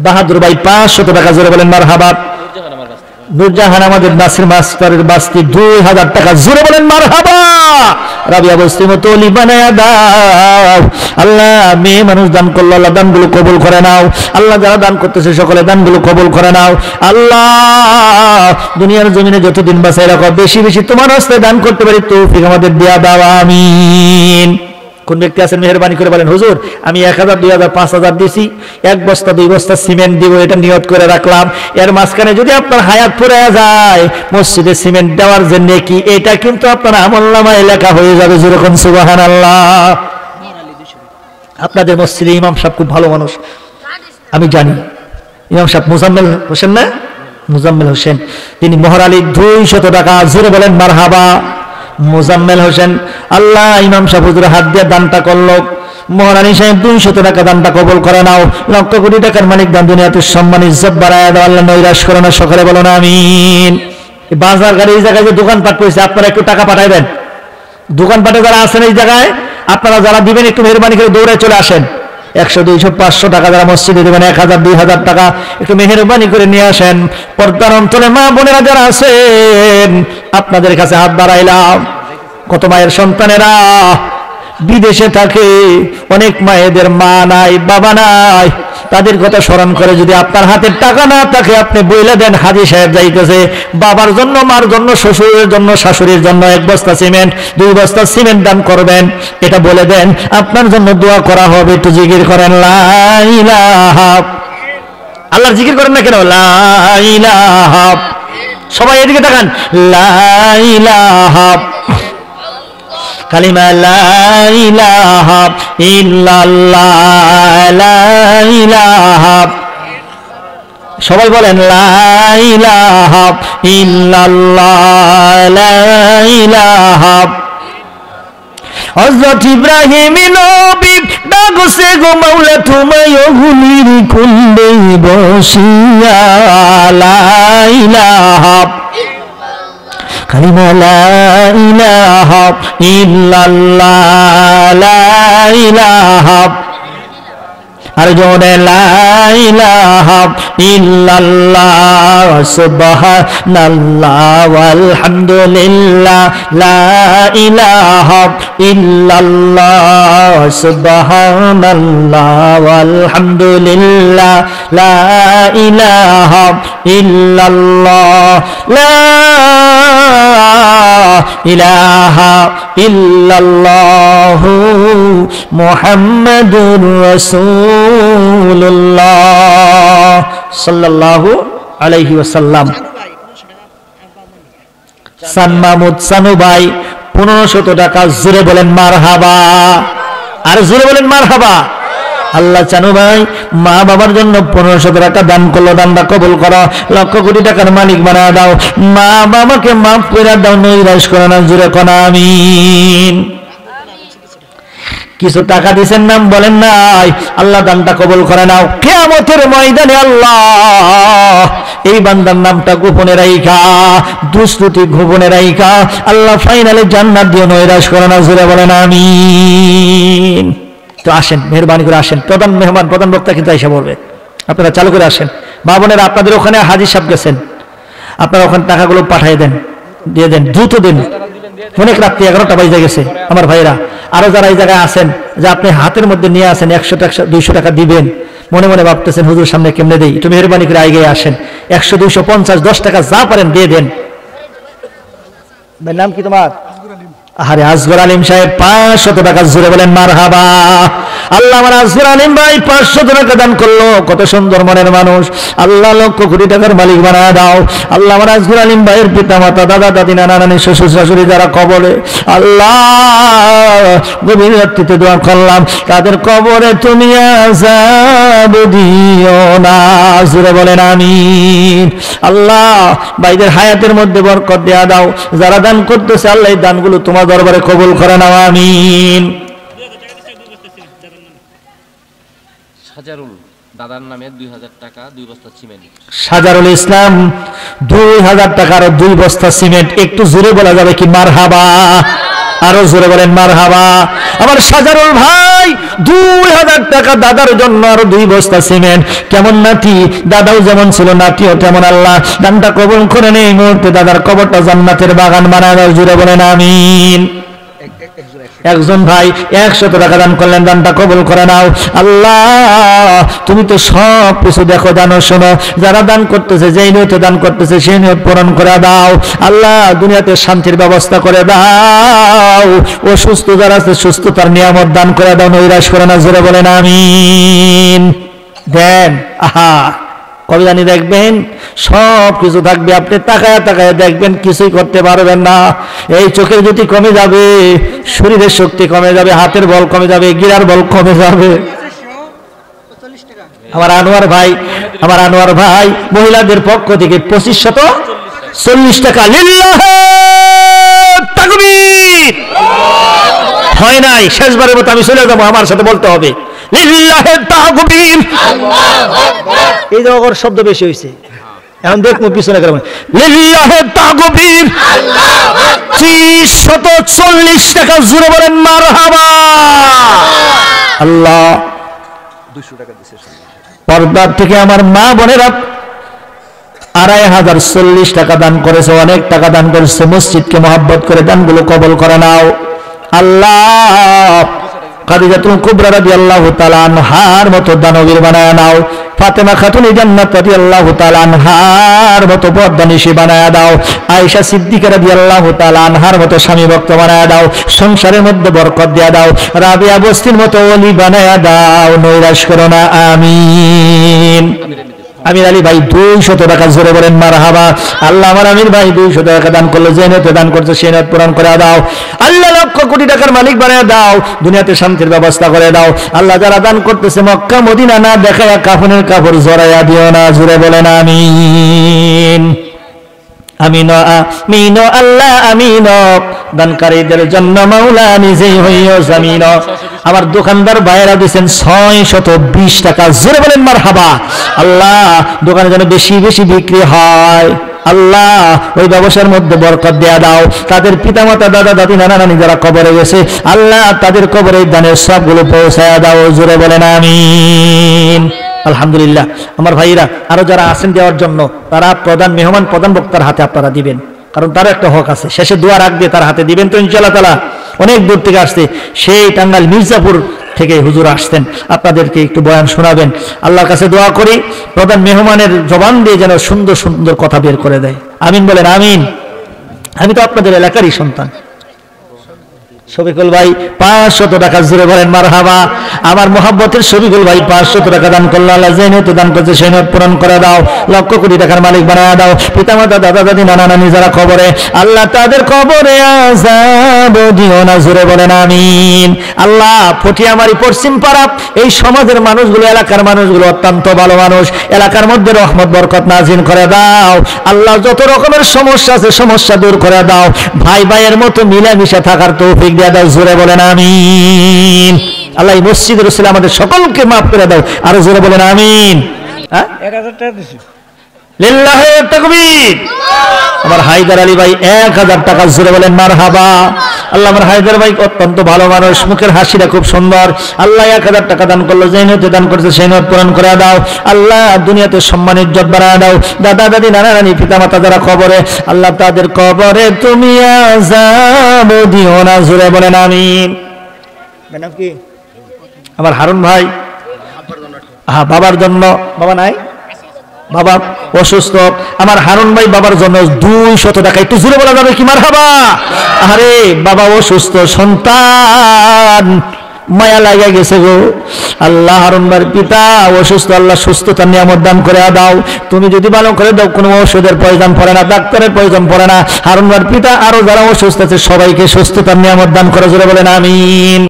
বাহাদুর ভাই 500 টাকা, জোরে বলেন মারহাবা। নূরজাহান আমাদের নাসির মাস্টারের বাস্তি 2000 টাকা, জোরে বলেন মারহাবা। রাবিয়া বস্তি মতো অলি বানায়া দাও আল্লাহ। মেয়ে মানুষ দান করলো, আল্লাহ দানগুলো কবুল করে নাও আল্লাহ। যারা দান করতেছে সকলে দানগুলো কবুল করে নাও আল্লাহ। দুনিয়ার জমিনে যতদিন বাঁচাই রাখো, বেশি বেশি তোমার রাস্তায় দান করতে পারি তৌফিক আমাদের দেয়া দাও, আমিন। কোন ব্যক্তি আছেন মেহেরবানি করে বলেন, হুজুর আমি 1000, 2000, 5000 দিছি, 1 বস্তা 2 বস্তা সিমেন্ট দিব, এটা নিয়ত করে রাখলাম। এর মাঝখানে যদি আপনার হায়াত ফুরে যায়, মসজিদে সিমেন্ট দেওয়ার জন্য কি এটা কিন্তু আপনার আমলনামায় লেখা হয়ে যাবে, যেরকম সুবহানাল্লাহ। আপনাদের মসজিদে ইমাম সাহেব খুব ভালো মানুষ, আমি জানি। ইমাম সাহেব মুজাম্মেল হোসেন না, মুজাম্মেল হোসেন, তিনি মহরালি 200 টাকা, জোরে বলেন মারহাবা। মুজাম্মেল হোসেন, আল্লাহ ইমাম সাহেব হুজুর হাত দিয়ে দানটা করলো, মহারানী সাহেব 200 টাকা দানটা কবুল করে নাও। লক্ষ কোটি টাকার মালিক দান দুনিয়াতে সম্মান ইজ্জত বাড়ায় দাও আল্লাহ, নৈরাশ করো না, সকলে বলো না আমিন। বাজার গাড়ি এই জায়গায় যে দোকানপাট করেছে, আপনারা একটু টাকা পাঠাইবেন। দোকানপাটে যারা আছেন এই জায়গায়, আপনারা যারা দিবেন একটু মেহরবানি করে দৌড়ে চলে আসেন। 100, 200, 500 টাকা যারা মসজিদে দেবেন, 1000, 2000 টাকা একটু মেহরবানি করে নিয়ে আসেন। পর্দার অন্তরে মা বোনেরা যারা আছেন, আপনাদের কাছে হাত বাড়াইলাম। কত মায়ের সন্তানেরা বিদেশে থাকে, অনেক মায়েদের মা নাই, বাবা নাই, তাদের কথা স্মরণ করে যদি আপনার হাতে টাকা না থাকে, আপনি বইলে দেন হাজী সাহেব যাইতেছে, বাবার জন্য, মার জন্য, শ্বশুরের জন্য, শাশুড়ির জন্য 1 বস্তা সিমেন্ট, 2 বস্তা সিমেন্ট দান করবেন, এটা বলে দেন, আপনার জন্য দোয়া করা হবে। একটু জিকির করেন লা ইলাহা, আল্লাহর জিকির করেন না কেন, লা ইলাহা। সবাই এদিকে তাকান, লা ইলাহা, কালিমা লা ইলাহা ইল্লাল্লাহ, লা ইলাহা। সবাই বলেন লা ইলাহা ইল্লাল্লাহ, লা ইলাহা। হযরত ইব্রাহিম নবী ডাকছে গো মাওলা তোমায় অগুলির কুণ্ডে বসিয়া, লা ইলাহা, কালিমা লা ইলাহা ইল্লাল্লাহ, লা ইলাহা। আর জোরে লা ইলাহা ইল্লাল্লাহ, সুবহানাল্লাহ ওয়ালহামদুলিল্লাহ, লা ইলাহা ইল্লাল্লাহ, সুবহানাল্লাহ ওয়ালহামদুলিল্লাহ, লা ইলাহা ইল্লাল্লাহ, লা ইলাহা ইল্লাল্লাহ মুহাম্মাদুর রাসূলুল্লাহ সাল্লাল্লাহু আলাইহি ওয়াসাল্লাম। সান মাহমুদ সানু ভাই 1500 টাকা, জোরে বলেন মারহাবা। আর জোরে বলেন মারহাবা। আল্লাহ চানু ভাই মা বাবার জন্য 1500 টাকা দান করলো, দানটা কবুল করো, লক্ষ কোটি টাকার মালিক বানা দাও, মা বাবাকে মাফ করে দাও, নৈরাশ করো না, জোরে কোন আমিন। কিছু টাকা দিয়েছেন নাম বলেন নাই, আল্লাহ দানটা কবুল করে নাও। কিয়ামতের ময়দানে আল্লাহ এই বান্দার নামটা গোপনে রাইখা, দুষ্কৃতি গোপনে রাইখা আল্লাহ ফাইনালে জান্নাত দিয়ে নৈরাশ করে না, জোরে বলেন আমিন। তো আসেন, মেহরবানি করে আসেন, প্রধান মেহমান, প্রধান বক্তা কিন্তু এসে বলবে, আপনারা চালু করে আসেন। মা বোনেরা আপনাদের ওখানে হাজী সাহেব গেছেন, আপনারা ওখানে টাকাগুলো পাঠিয়ে দেন, দিয়ে দেন, দ্রুত দিন। অনেক রাত্রি 11টা বাজে গেছে আমার ভাইরা। আরো যারা এই জায়গায় আছেন, যে আপনি হাতের মধ্যে নিয়ে আসেন 100 টাকা 200 টাকা দিবেন, মনে মনে ভাবতেছেন হুজুর সামনে কেমনে দেই, একটু মেহরবানি করে আগে আসেন। 100, 200, 50, 10 টাকা যা পারেন দিয়ে দেন। নাম কি তোমার? আরে আসগর আলিম সাহেব 500 টাকা, জোরে বলেন মারহাবা। আল্লাহ আমার আসগর আলিম ভাই 500 টাকা দান করলো, কত সুন্দর মনের মানুষ, আল্লাহ লক্ষ কোটি টাকার মালিক বানায় দাও। আল্লাহ আমার আসগর আলিম ভাইয়ের পিতা মাতা, দাদা দাদি, নানা নানি, শ্বশুর শাশুড়ি যারা কবরে, আল্লাহ গভীর রাত্রিতে দোয়া করলাম, তাদের কবরে তুমি আযাব দিও না, জোরে বলেন আমিন। আল্লাহ ভাইদের হায়াতের মধ্যে বরকত দেয়া দাও, যারা দান করতেছে আল্লাহ এই দানগুলো তোমার দরবারে কবুল করে নাও, আমিন। সাজারুল দাদার নামে 2000 টাকা, 2 বস্তা সিমেন্ট। সাজারুল ইসলাম 2000 টাকা আর 2 বস্তা সিমেন্ট, একটু জোরে বলা যাবে কি মারহাবা? আরো জোরে বলেন মারহাবা। আমার সাজারুল ভাই 2000 টাকা দাদার জন্য, আরো 2 বস্তা সিমেন্ট। কেমন নাতি, দাদাও যেমন ছিল নাতিও তেমন। আল্লাহ দানটা কবুল করে নেই, এই মুহূর্তে দাদার কবরটা জান্নাতের বাগান বানায় দাও, জোরে বলেন আমিন। একজন ভাই 100 টাকা দান করলেন, দানটা কবুল করে নাও। আল্লাহ তুমি তো সব কিছু দেখো, জানো, শোনো। যারা দান করতেছে, যেই নিয়তে দান করতেছে সেই নিয়ত পূরণ করে দাও। আল্লাহ দুনিয়াতে শান্তির ব্যবস্থা করে দাও। অসুস্থ যারা আছে সুস্থতার নিয়ামত দান করে দাও, নৈরাশ করে না, জোরে বলেন আমিন। দেন, আহা কবে জানি দেখবেন সব কিছু থাকবে, আপনি তাকায় তাকায় দেখবেন কিছুই করতে পারবেন না। এই চোখের জ্যোতি কমে যাবে, শরীরের শক্তি কমে যাবে, হাতের বল কমে যাবে, গিরার বল কমে যাবে। আমার আনোয়ার ভাই মহিলাদের পক্ষ থেকে 2540 টাকা। লিল্লাহে তাকবীর। হয় নাই, শেষবারের মতো আমি চলে যাবো, আমার সাথে বলতে হবে লিল্লাহে তাকবীর। এই জায়গার শব্দ বেশি হয়েছে, এখন দেখবো পিছনে কেমন। লিল্লাহে তাকবীর। 340 টাকা, জোরে বলেন মারহাবা। আল্লাহ 200 টাকা দিছে। পর্দার থেকে আমার মা বোনেরা 2540 টাকা দান করেছে, অনেক টাকা দান করেছে। মসজিদকে মহব্বত করে দানগুলো কবুল করে নাও আল্লাহ। খাদিজাতুল কুবরা রাদিয়াল্লাহু তাআলা আনহার মতো দানবীর বানায় নাও। ফাতেমা খাতুন জান্নাত রাদিয়াল্লাহু তাআলা আনহার মতো পর্দানিশী বানায় দাও। আয়েশা সিদ্দিকা রাদিয়াল্লাহু তাআলা আনহার মতো স্বামী ভক্ত বানায় দাও। সংসারের মধ্যে বরকত দিয়ে দাও। রাবিয়া বস্তির মতো ওলি বানায় দাও, নৈরাশ করো না, আমিন। আমির আলী ভাই 200 টাকা, জোরে বলেন মারহাবা। আল্লাহ আমার আমির ভাই 200 টাকা দান করলো, যে নিয়তে দান করছে সেই নিয়ত পূরণ করে দাও। আল্লাহ লক্ষ কোটি টাকার মালিক বানিয়ে দাও, দুনিয়াতে শান্তির ব্যবস্থা করে দাও। আল্লাহ যারা দান করতেছে মক্কা মদিনা না দেখায়া কাফনের কাপড় জড়াইয়া দিও না, জোরে বলেন আমিন। আমিন আমিন আল্লাহ আমিন। দানকারীদের জন্য মাওলা নিজেই হইও জামিন। আমার দোকানদার ভাইয়েরা দিয়েছেন 620 টাকা, জোরে বলেন মারহাবা। আল্লাহ দোকানে যেন বেশি বেশি বিক্রি হয়, আল্লাহ ওই ব্যবসার মধ্যে বরকত দেয়া দাও। তাদের পিতামাতা, দাদা দাদি, নানা নানি যারা কবরে গেছে, আল্লাহ তাদের কবরে দানের সবগুলো পৌঁছায়া দাও, জোরে বলেন আমিন। আলহামদুলিল্লাহ। আমার ভাইরা আরো যারা আছেন দেওয়ার জন্য, তারা প্রধান মেহমান, প্রধান বক্তার হাতে আপনারা দিবেন, কারণ তার একটা হক আছে। শেষে দোয়া রাখবে, তার হাতে দিবেন তো ইনশাআল্লাহ তাআলা। অনেক দূর থেকে আসছে, সেই টাঙ্গাইল মির্জাপুর থেকে হুজুর আসতেন, আপনাদেরকে একটু বয়ান শোনাবেন। আল্লাহর কাছে দোয়া করি প্রধান মেহমানের জবান দিয়ে যেন সুন্দর সুন্দর কথা বের করে দেয়, আমিন বলেন আমিন। আমি তো আপনাদের এলাকারই সন্তান। শফিকুল ভাই 500 টাকা, জোরে বলেন মারহাবা। আমার মহব্বতের শফিকুল ভাই 500 টাকা দান করলো, আল্লাহ যে নিয়তে দান করছে সেই নিয়ত পূরণ করে দাও, লক্ষ কোটি টাকার মালিক বানায় দাও। পিতামাতা, দাদা দাদি, নানা নানি যারা কবরে, আল্লাহ তাদের কবরে আযাব দিও না, জোরে বলেন আমিন। আল্লাহ ফটিয়ামারি পশ্চিম পাড়া এই সমাজের মানুষগুলো, এলাকার মানুষগুলো অত্যন্ত ভালো মানুষ, এলাকার মধ্যে রহমত বরকত নাজিল করে দাও। আল্লাহ যত রকমের সমস্যা আছে সমস্যা দূর করে দাও। ভাই ভাইয়ের মতো মিলেমিশে থাকার তৌফিক দিয়ে দাও, জোরে বলেন আমিন। আল্লাহ এই মসজিদের উসিলায় আমাদের সকলকে মাফ করে দাও, আরো জোরে বলেন আমিন। 1000 টাকা দিছি, লিল্লাহে তাকবীর। আমার হায়দার আলী ভাই 1000 টাকা, জোরে বলেন মারহাবা। আল্লাহ আমার হায়দার ভাই অত্যন্ত ভালো মানুষ, মুখের হাসিটা খুব সুন্দর। আল্লাহ 1000 টাকা দান করলো, যে নিয়তে দান করেছে সেই নিয়ত পূরণ করে দাও। আল্লাহ দুনিয়াতে সম্মান ইজ্জত বাড়ায় দাও। দাদা দাদি, নানা নানি, পিতা মাতা যারা কবরে, আল্লাহ তাদের কবরে তুমি আযাব দিও না, জোরে বলেন আমিন। ম্যাডাম কি আমার হারুন ভাই, হ্যাঁ বাবার জন্য, বাবা নাই, বাবা অসুস্থ, আমার হারুন ভাই বাবার জন্য 200 টাকা, একটু জোরে বলা যাবে কি মারহাবা? আরে বাবা অসুস্থ, সন্তান মায়া লাগা গেছে গো। আল্লাহ হারুন ভাইয়ের পিতা অসুস্থ, আল্লাহ সুস্থতার নিয়ামত দান করে দাও। তুমি যদি ভালো করে দাও, কোনো ওষুধের প্রয়োজন পড়ে না, ডাক্তারের প্রয়োজন পড়ে না। হারুন ভাইয়ের পিতা আরো যারা অসুস্থ আছে সবাইকে সুস্থতার নিয়ামত দান করে, জোরে বলেন আমিন।